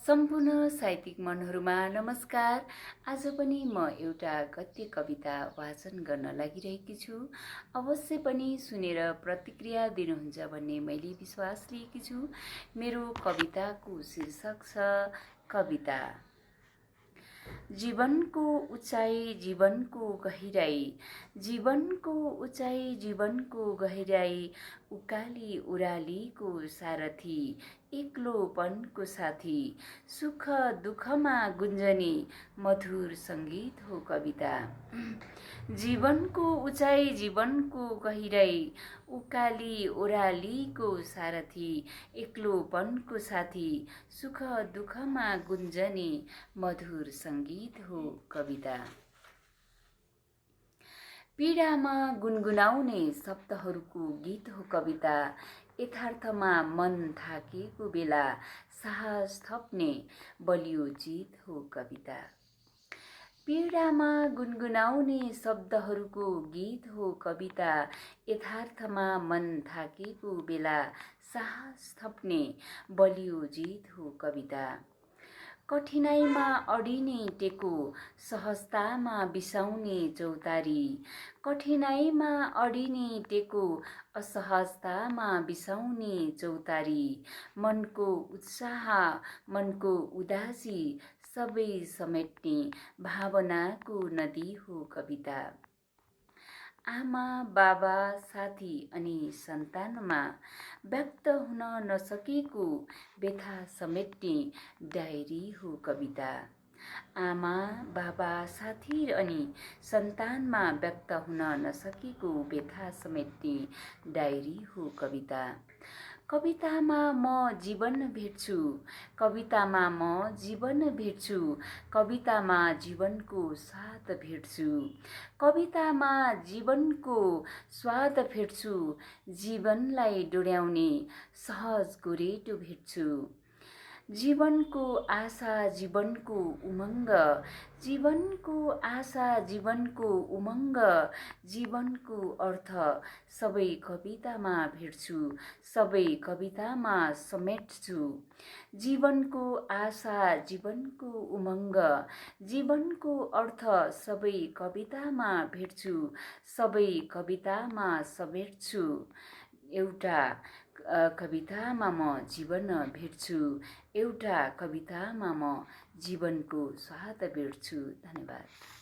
सम्पूर्ण साहित्यिक मनहरूमा नमस्कार। आज पनि म एउटा गद्य कविता वाचन गर्न लागिरहेकी छु। अवश्य पनि सुनेर प्रतिक्रिया दिनुहुन्छ भन्ने मैले विश्वास लिएकी छु। मेरो कविताको शीर्षक छ कविता। जीवनको उचाइ जीवनको गहिराई, जीवनको उचाइ जीवनको गहिराई, उकाली उरालीको सारथी, एक्लोपनको साथी, सुख दुःखमा गुन्जने मधुर सङ्गीत हो कविता। जीवनको उचाइ जीवनको गहिराई, उकाली ओह्रालीको सारथी, एक्लोपनको साथी, सुख दुःखमा गुन्जने मधुर सङ्गीत हो कविता। पीडामा गुनगुनाउने शब्दहरूको गीत हो कविता। यथार्थमा मन थाकेको बेला साहस थप्ने बलियो जित हो कविता। पीडामा गुनगुनाउने शब्दहरूको गीत हो कविता। यथार्थमा मन थाकेको बेला साहस थप्ने बलियो जित हो कविता। कठिनाइमा अडिने टेको, सहजतामा बिसाउने चौतारी, कठिनाइमा अडिने टेको, असहजतामा बिसाउने चौतारी, मनको उत्साह मनको उदासी सबै समेट्ने भावनाको नदी हो कविता। आमा बाबा साथी अनि सन्तानमा व्यक्त हुन नसकेको व्यथा समेट्ने डायरी हो कविता। आमा बाबा साथी अनि सन्तानमा व्यक्त हुन नसकेको व्यथा समेट्ने डायरी हो कविता। कवितामा म जीवन भेट्छु, कवितामा म जीवन भेट्छु, कवितामा जीवनको स्वाद भेट्छु, कवितामा जीवनको स्वाद भेट्छु, जीवनलाई डोर्याउने सहज गोरेटो भेट्छु। जीवनको आशा जीवनको उमङ्ग, जीवनको आशा जीवनको उमङ्ग, जीवनको अर्थ सबै कवितामा भेट्छु, सबै कवितामा समेट्छु। जीवनको आशा जीवनको उमङ्ग, जीवनको अर्थ सबै कवितामा भेट्छु, सबै कवितामा समेट्छु। एउटा कवितामा म जीवन भेट्छु, एउटा कवितामा म जीवनको स्वाद भेट्छु। धन्यवाद।